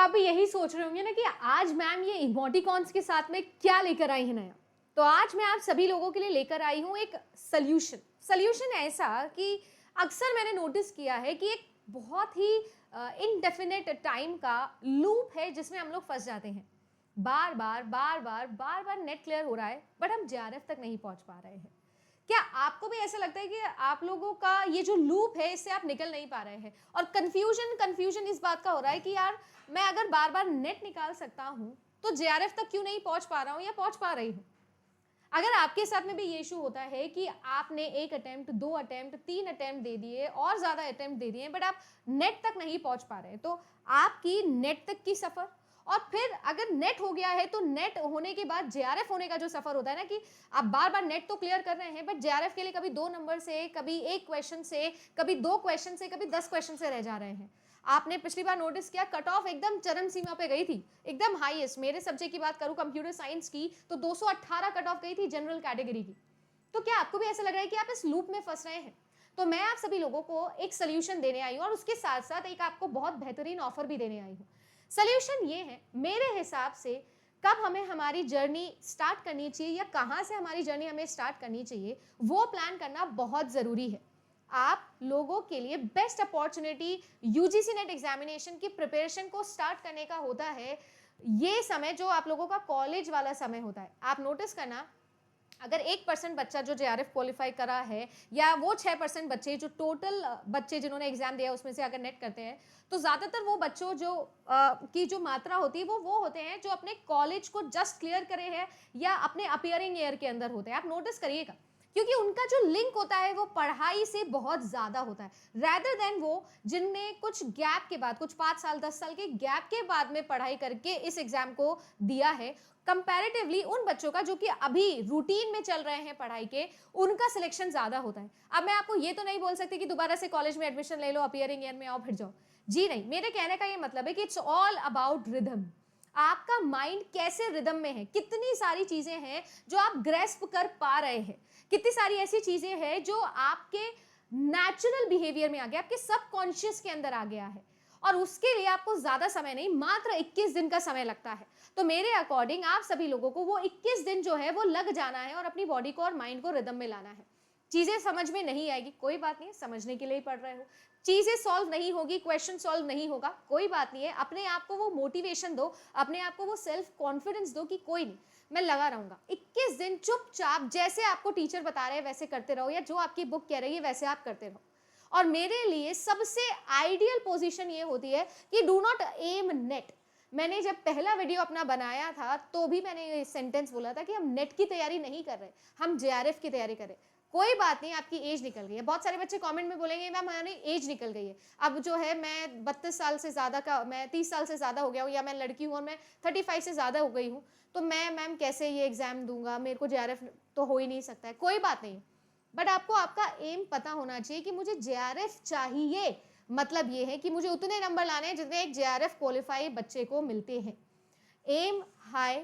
आप भी यही सोच रहे होंगे ना कि आज मैम ये इमोटिकॉन्स के साथ में क्या लेकर आई है नया। तो आज मैं आप सभी लोगों के लिए लेकर आई हूँ एक सल्यूशन ऐसा कि अक्सर मैंने नोटिस किया है कि एक बहुत ही इनडेफिनेट टाइम का लूप है जिसमें हम लोग फंस जाते हैं। बार बार नेट क्लियर हो रहा है बट हम जेआरएफ तक नहीं पहुंच पा रहे हैं। क्या आपको भी ऐसा लगता है कि आप लोगों का ये जो लूप है इससे आप निकल नहीं पा रहे हैं और कंफ्यूजन इस बात का हो रहा है कि यार मैं अगर बार बार नेट निकाल सकता हूं तो जेआरएफ तक क्यों नहीं पहुंच पा रहा हूं या पहुंच पा रही हूं। अगर आपके साथ में भी ये इशू होता है कि आपने एक अटेम्प्ट, 2 अटेम्प्ट, 3 अटेम्प्ट दे दिए और ज्यादा अटेम्प्ट दे दिए बट आप नेट तक नहीं पहुंच पा रहे, तो आपकी नेट तक की सफर और फिर अगर नेट हो गया है तो नेट होने के बाद जेआरएफ होने का जो सफर होता है ना कि आप बार बार नेट तो क्लियर कर रहे हैं बट जेआरएफ के लिए कभी 2 नंबर से, कभी 1 क्वेश्चन से, कभी 2 क्वेश्चन से, कभी 10 क्वेश्चन से रह जा रहे हैं। आपने पिछली बार नोटिस किया कट ऑफ एकदम चरम सीमा पे गई थी, एकदम हाईएस्ट। मेरे सब्जेक्ट की बात करूं कंप्यूटर साइंस की तो 218 कट ऑफ गई थी जनरल कैटेगरी की। तो क्या आपको भी ऐसा लग रहा है कि आप इस लूप में फंस रहे हैं? तो मैं आप सभी लोगों को एक सोल्यूशन देने आई हूं और उसके साथ साथ एक आपको बहुत बेहतरीन ऑफर भी देने आई हूं। सोल्यूशन ये है, मेरे हिसाब से कब हमें हमारी जर्नी स्टार्ट करनी चाहिए या कहां से हमारी जर्नी हमें स्टार्ट करनी चाहिए वो प्लान करना बहुत जरूरी है। आप लोगों के लिए best opportunity UGC net examination की प्रिपरेशन को स्टार्ट करने का होता है। ये समय जो आप लोगों का कॉलेज वाला समय होता है, आप नोटिस करना अगर 1% बच्चा जो जेआरएफ क्वालिफाई करा है या वो 6% बच्चे जो टोटल बच्चे जिन्होंने एग्जाम दिया उसमें से अगर नेट करते हैं तो ज्यादातर वो बच्चों जो की जो मात्रा होती है वो होते हैं जो अपने कॉलेज को जस्ट क्लियर करे हैं या अपने अपियरिंग ईयर के अंदर होते हैं। आप नोटिस करिएगा क्योंकि उनका जो लिंक होता है वो पढ़ाई से बहुत ज्यादा होता है रैदर देन वो जिनने कुछ गैप के बाद, कुछ 5 साल 10 साल के गैप के बाद में पढ़ाई करके इस एग्जाम को दिया है। कंपैरेटिवली उन बच्चों का जो कि अभी रूटीन में चल रहे हैं पढ़ाई के, उनका सिलेक्शन ज्यादा होता है। अब मैं आपको ये तो नहीं बोल सकती कि दोबारा से कॉलेज में एडमिशन ले लो, अपियरिंग ईयर में आओ फिर जाओ, जी नहीं। मेरे कहने का ये मतलब है कि इट्स ऑल अबाउट रिदम। आपका माइंड कैसे रिदम में है, कितनी सारी चीजें हैं जो आप ग्रेस्प कर पा रहे हैं, कितनी सारी ऐसी चीजें हैं जो आपके नेचुरल बिहेवियर में आ गया, आपके सबकॉन्शियस के अंदर आ गया है और उसके लिए आपको ज्यादा समय नहीं, मात्र 21 दिन का समय लगता है। तो मेरे अकॉर्डिंग आप सभी लोगों को वो 21 दिन जो है वो लग जाना है और अपनी बॉडी को और माइंड को रिदम में लाना है। चीजें समझ में नहीं आएगी, कोई बात नहीं है, समझने के लिए ही पढ़ रहे हो। चीजें सॉल्व नहीं होगी, क्वेश्चन सॉल्व नहीं होगा, कोई बात नहीं है। अपने आप को वो मोटिवेशन दो, अपने आप को वो सेल्फ कॉन्फिडेंस दो कि कोई नहीं, मैं लगा रहूंगा। 21 दिन चुपचाप जैसे आपको टीचर बता रहे हैं वैसे करते रहो या जो आपकी बुक कह रही है वैसे आप करते रहो। और मेरे लिए सबसे आइडियल पोजीशन ये होती है कि डू नॉट एम नेट। मैंने जब पहला वीडियो अपना बनाया था तो भी मैंने ये सेंटेंस बोला था कि हम नेट की तैयारी नहीं कर रहे, हम जेआरएफ की तैयारी कर रहे। कोई बात नहीं, आपकी एज निकल गई है। बहुत सारे बच्चे कमेंट में बोलेंगे मैम हमारी एज निकल गई है, अब जो है मैं 32 साल से ज़्यादा का, मैं 30 साल से ज़्यादा हो गया हूँ या मैं लड़की हूँ और मैं 35 से ज़्यादा हो गई हूँ, तो मैं मैम कैसे ये एग्ज़ाम दूंगा, मेरे को जेआरएफ तो हो ही नहीं सकता है। कोई बात नहीं, बट आपको आपका एम पता होना चाहिए कि मुझे जेआरएफ चाहिए। मतलब ये है कि मुझे उतने नंबर लाने हैं जितने एक जेआरएफ क्वालिफाई बच्चे को मिलते हैं। एम हाई,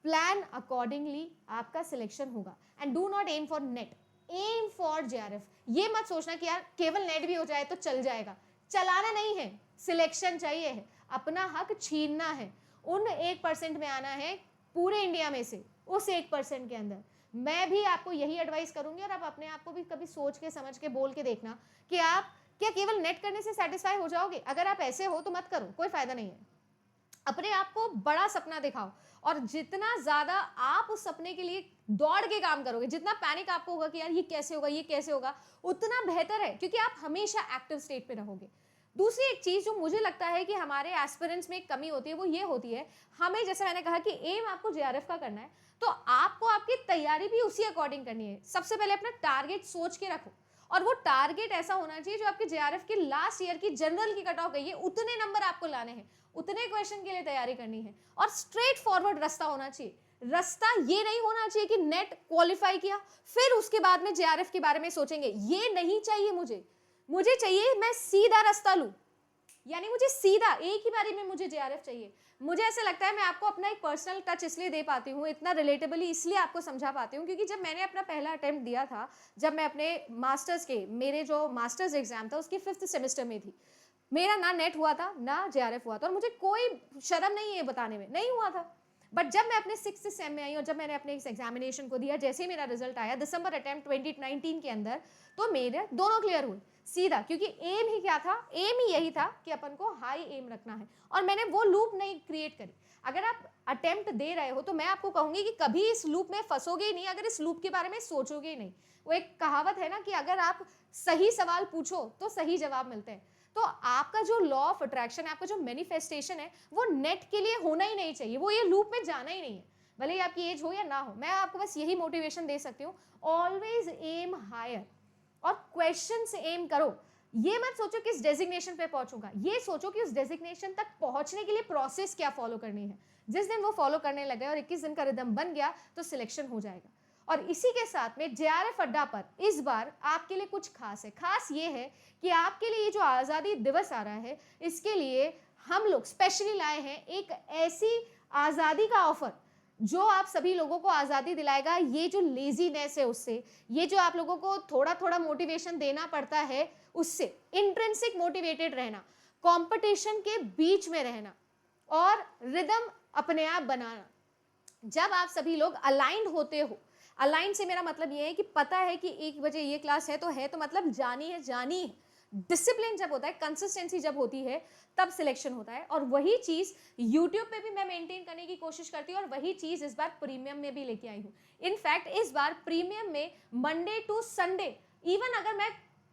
प्लान अकॉर्डिंगली, आपका सिलेक्शन होगा। And do not aim for NET, aim for JRF. ये मत सोचना कि यार केवल नेट भी हो जाए तो चल जाएगा, चलाना नहीं है, सिलेक्शन चाहिए है, अपना हक छीनना है। उन 1% में आना है पूरे इंडिया में से, उस 1% के अंदर। मैं भी आपको यही एडवाइस करूंगी और आप अपने आप को भी कभी सोच के समझ के बोल के देखना कि आप क्या केवल नेट करने से सेटिस्फाई हो जाओगे। अगर आप ऐसे हो तो मत करो, कोई फायदा नहीं है। अपने आप को बड़ा सपना दिखाओ और जितना ज्यादा आप उस सपने के लिए दौड़ के काम करोगे, जितना पैनिक आपको होगा कि यार ये कैसे होगा, ये कैसे होगा, उतना बेहतर है क्योंकि आप हमेशा एक्टिव स्टेट पे रहोगे। दूसरी एक चीज जो मुझे लगता है कि हमारे एस्पिरेंट्स में एक कमी होती है वो ये होती है, हमें जैसे मैंने कहा कि एम आपको जेआरएफ का करना है तो आपको आपकी तैयारी भी उसी अकॉर्डिंग करनी है। सबसे पहले अपना टारगेट सोच के रखो और वो टारगेट ऐसा होना चाहिए जो आपके जेआरएफ की लास्ट ईयर की जनरल की कट ऑफ गई है उतने नंबर आपको लाने हैं, उतने क्वेश्चन के लिए तैयारी करनी है और स्ट्रेट फॉरवर्ड रास्ता होना चाहिए। रास्ता ये नहीं होना चाहिए कि नेट क्वालिफाई किया फिर उसके बाद में जेआरएफ के बारे में सोचेंगे, ये नहीं चाहिए मुझे चाहिए मैं सीधा रास्ता लूं, यानी मुझे सीधा एक ही बारी में मुझे जेआरएफ चाहिए। मुझे ऐसा लगता है मैं आपको अपना एक पर्सनल टच इसलिए दे पाती हूँ, इतना रिलेटेबली इसलिए आपको समझा पाती हूँ क्योंकि जब मैंने अपना पहला अटेम्प्ट दिया था, जब मैं अपने मास्टर्स के, मेरे जो मास्टर्स एग्जाम था उसकी 5th सेमेस्टर में थी, मेरा ना नेट हुआ था ना जेआरएफ हुआ था, और मुझे कोई शर्म नहीं है ये बताने में, नहीं हुआ था। बट जब मैं अपने 6th सेम में आई और जब मैंने अपने इस एग्जामिनेशन को दिया, जैसे ही मेरा रिजल्ट आया दिसंबर अटेम्प्ट 2019 के अंदर, तो मेरे दोनों क्लियर हुए सीधा, क्योंकि एम ही क्या था, एम ही यही था कि अपन को हाई एम रखना है, और मैंने वो लूप नहीं क्रिएट करी। अगर आप अटेम्प्ट दे रहे हो तो मैं आपको कहूंगी कि कभी इस लूप में फंसोगे ही नहीं अगर इस लूप के बारे में सोचोगे ही नहीं। वो एक कहावत है ना कि अगर आप सही सवाल पूछो तो सही जवाब मिलते हैं। तो आपका जो लॉ ऑफ अट्रैक्शन है, आपका जो मैनिफेस्टेशन है, वो नेट के लिए होना ही नहीं चाहिए, वो ये लूप में जाना ही नहीं है, भले ही आपकी एज हो या ना हो। मैं आपको बस यही मोटिवेशन दे सकती हूँ, ऑलवेज एम हायर, और क्वेश्चन से एम करो। ये मत सोचो कि इस डेजिग्नेशन पे पहुंचूंगा, ये सोचो कि उस डेजिग्नेशन तक पहुंचने के लिए प्रोसेस क्या फॉलो करनी है। जिस दिन वो फॉलो करने लगे और 21 दिन का रिदम बन गया तो सिलेक्शन हो जाएगा। और इसी के साथ में जेआरएफ अड्डा पर इस बार आपके लिए कुछ खास है। खास ये है कि आपके लिए जो आज़ादी दिवस आ रहा है, इसके लिए हम लोग स्पेशली लाए हैं एक ऐसी आज़ादी का ऑफर जो आप सभी लोगों को आज़ादी दिलाएगा। ये जो लेजीनेस है उससे, ये जो आप लोगों को थोड़ा थोड़ा मोटिवेशन देना पड़ता है उससे, इंट्रिंसिक मोटिवेटेड रहना, कंपटीशन के बीच में रहना और रिदम अपने आप बनाना। जब आप सभी लोग अलाइंड होते हो, अलाइन से मेरा मतलब ये है कि पता है कि 1 बजे ये क्लास है तो मतलब जानी है जानी है। डिसिप्लिन जब होता है, कंसिस्टेंसी जब होती है, तब सिलेक्शन होता है। और वही चीज यूट्यूब पे भी मैं मेंटेन करने की कोशिश करती हूँ, और वही चीज इस बार प्रीमियम में भी लेके आई हूँ। इनफैक्ट इस बार प्रीमियम में मंडे टू संडे, इवन अगर मैं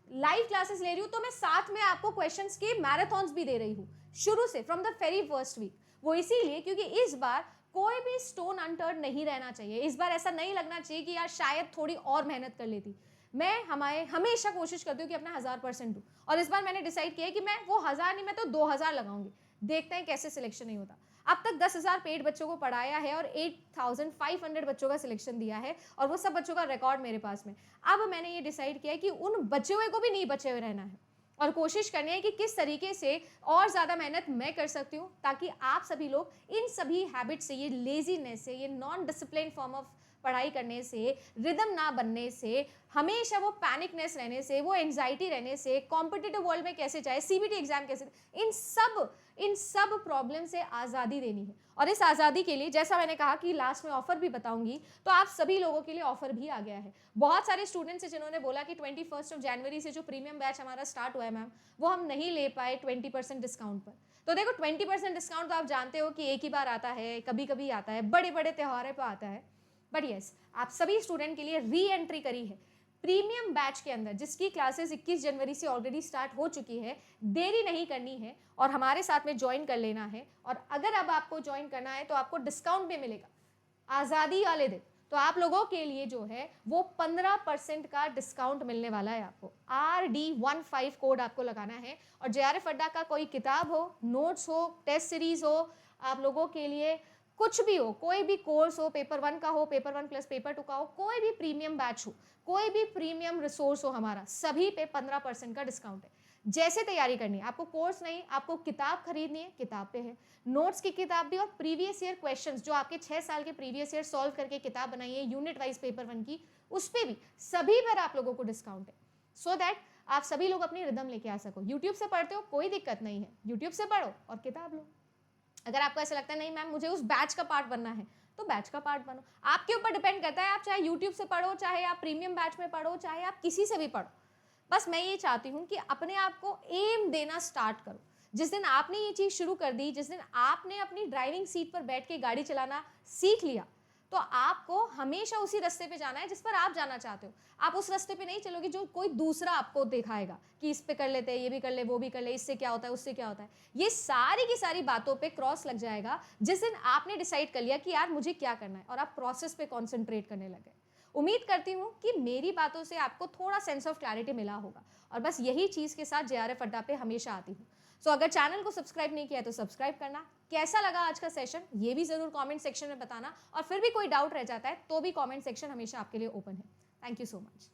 लाइव क्लासेस ले रही हूँ तो मैं साथ में आपको क्वेश्चंस के मैराथॉन्स भी दे रही हूँ शुरू से, from the very first week. वो इसीलिए क्योंकि इस बार कोई भी स्टोन अनटर्न नहीं रहना चाहिए। इस बार ऐसा नहीं लगना चाहिए कि यार शायद थोड़ी और मेहनत कर लेती। मैं हमेशा कोशिश करती हूँ कि अपना 1000% दूँ, और इस बार मैंने डिसाइड किया है कि मैं वो 1000 नहीं, मैं तो 2000 लगाऊंगी। देखते हैं कैसे सिलेक्शन नहीं होता। अब तक 10,000 पेड बच्चों को पढ़ाया है और 8,500 बच्चों का सिलेक्शन दिया है, और वो सब बच्चों का रिकॉर्ड मेरे पास में। अब मैंने ये डिसाइड किया है कि उन बचे हुए को भी नहीं बचे हुए रहना है, और कोशिश करनी है कि किस तरीके से और ज़्यादा मेहनत मैं कर सकती हूँ, ताकि आप सभी लोग इन सभी हैबिट से, ये लेजीनेस से, ये नॉन डिसिप्लिन फॉर्म ऑफ पढ़ाई करने से, रिदम ना बनने से, हमेशा वो पैनिकनेस रहने से, वो एंजाइटी रहने से, कॉम्पिटिटिव वर्ल्ड में कैसे जाए, सीबीटी एग्जाम कैसे, इन सब प्रॉब्लम से आज़ादी देनी है। और इस आज़ादी के लिए, जैसा मैंने कहा कि लास्ट में ऑफर भी बताऊंगी, तो आप सभी लोगों के लिए ऑफर भी आ गया है। बहुत सारे स्टूडेंट्स हैं जिन्होंने बोला कि 21 जनवरी से जो प्रीमियम बैच हमारा स्टार्ट हुआ है मैम, वो हम नहीं ले पाए 20% डिस्काउंट पर। तो देखो 20% डिस्काउंट तो आप जानते हो कि एक ही बार आता है, कभी कभी आता है, बड़े बड़े त्योहारों पर आता है। बट यस, आप सभी स्टूडेंट के लिए री एंट्री करी है प्रीमियम बैच के अंदर, जिसकी क्लासेस 21 जनवरी से ऑलरेडी स्टार्ट हो चुकी है। देरी नहीं करनी है और हमारे साथ में ज्वाइन कर लेना है। और अगर अब आपको ज्वाइन करना है तो आपको डिस्काउंट भी मिलेगा आज़ादी वाले दिन। तो आप लोगों के लिए जो है वो 15% का डिस्काउंट मिलने वाला है। आपको RD15 कोड आपको लगाना है, और जेआरएफ अड्डा का कोई किताब हो, नोट्स हो, टेस्ट सीरीज हो, आप लोगों के लिए कुछ भी हो, कोई भी कोर्स हो, पेपर 1 का हो, पेपर 1 प्लस पेपर 2 का हो, कोई भी प्रीमियम बैच हो, कोई भी प्रीमियम रिसोर्स हो, हमारा सभी पे 15% का डिस्काउंट है। जैसे तैयारी करनी है आपको, कोर्स नहीं, आपको किताब खरीदनी है, किताब पे है, नोट्स की किताब भी, और प्रीवियस ईयर क्वेश्चंस जो आपके 6 साल के प्रीवियस ईयर सॉल्व करके किताब बनाई है यूनिट वाइज पेपर 1 की, उस पर भी सभी पर आप लोगों को डिस्काउंट है। सो दैट आप सभी लोग अपनी रिदम लेके आ सको। यूट्यूब से पढ़ते हो कोई दिक्कत नहीं है, यूट्यूब से पढ़ो और किताब लो। अगर आपको ऐसा लगता है नहीं मैम मुझे उस बैच का पार्ट बनना है, तो बैच का पार्ट बनो। आपके ऊपर डिपेंड करता है, आप चाहे यूट्यूब से पढ़ो, चाहे आप प्रीमियम बैच में पढ़ो, चाहे आप किसी से भी पढ़ो। बस मैं ये चाहती हूँ कि अपने आप को एम देना स्टार्ट करो। जिस दिन आपने ये चीज़ शुरू कर दी, जिस दिन आपने अपनी ड्राइविंग सीट पर बैठ के गाड़ी चलाना सीख लिया, तो आपको हमेशा उसी रास्ते पे जाना है जिस पर आप जाना चाहते हो। आप उस रास्ते पे नहीं चलोगे जो कोई दूसरा आपको दिखाएगा कि इस पे कर लेते हैं, ये भी कर ले, वो भी कर ले, इससे क्या होता है, उससे क्या होता है। ये सारी की सारी बातों पे क्रॉस लग जाएगा जिस दिन आपने डिसाइड कर लिया कि यार मुझे क्या करना है, और आप प्रोसेस पे कॉन्सेंट्रेट करने लगे। उम्मीद करती हूँ कि मेरी बातों से आपको थोड़ा सेंस ऑफ क्लैरिटी मिला होगा, और बस यही चीज़ के साथ जेआरएफ अड्डा पे हमेशा आती हूँ। सो अगर चैनल को सब्सक्राइब नहीं किया है तो सब्सक्राइब करना। कैसा लगा आज का सेशन ये भी ज़रूर कमेंट सेक्शन में बताना, और फिर भी कोई डाउट रह जाता है तो भी कमेंट सेक्शन हमेशा आपके लिए ओपन है। Thank you so much.